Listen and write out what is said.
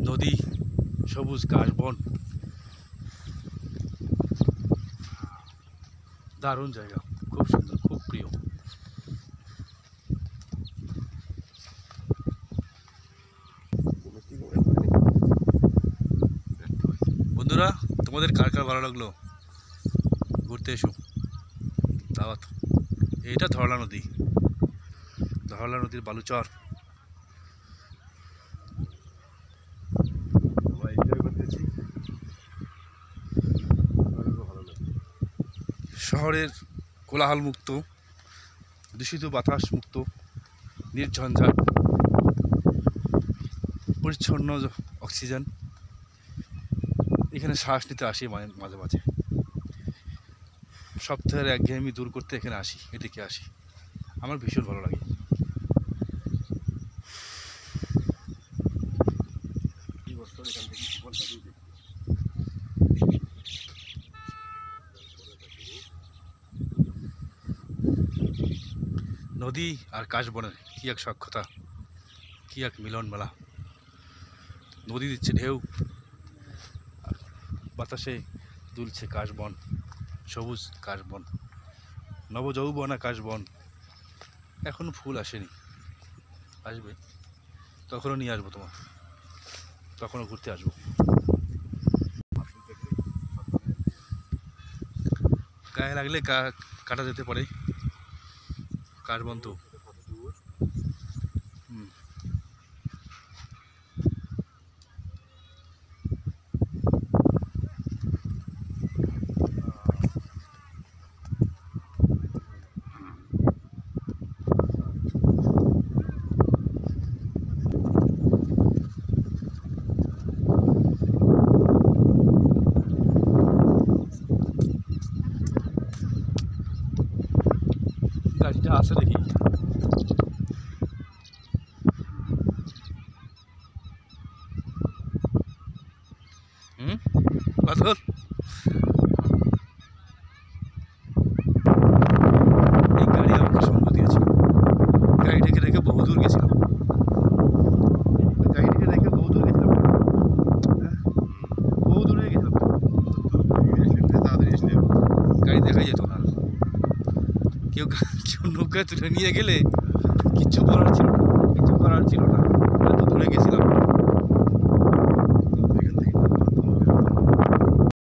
নদী, সবুজ ঘাস বন, দারুণ জায়গা, খুব সুন্দর, খুব প্রিয়। বন্ধুরা, তোমাদের কার কার ভালো লাগলো ঘুরতে এসো, দাওয়াত। এইটা ধরলা নদী, ধরলা নদীর বালুচর। শহরের কোলাহল মুক্ত, দূষিত বাতাস মুক্ত, নির্ঝঞ্ঝাট, পরিচ্ছন্ন অক্সিজেন। এখানে শ্বাস নিতে আসি মাঝে মাঝে, সপ্তাহের একঘেয়েমি দূর করতে এখানে আসি, এদিকে আসি, আমার ভীষণ ভালো লাগে। নদী আর কাশবনের কি এক সখ্যতা, কি এক মিলন মেলা। নদী দিচ্ছে ঢেউ, বাতাসে দুলছে কাশবন, সবুজ কাশবন, নবযৌবনা কাশবন। এখনো ফুল আসেনি, আসবে, তখনও নিয়ে আসবো তোমার, তখনও ঘুরতে আসবো। গায়ে লাগলে কাটা যেতে পারে কাশবন তো। গাড়িটা আছে দেখি, পাথর। এই গাড়ি আমাকে সঙ্গ দিয়েছিল, গাড়িটাকে রেখে বহুদূর গেছিলাম, গাড়িটাকে রেখে বহুদূর গেছিলাম, বহুদূরে গেছিলাম, গাড়ি দেখা যেত না। কেউ নৌকায় তুলে নিয়ে গেলে কিচ্ছু করার ছিল না, কিচ্ছু করার ছিল না।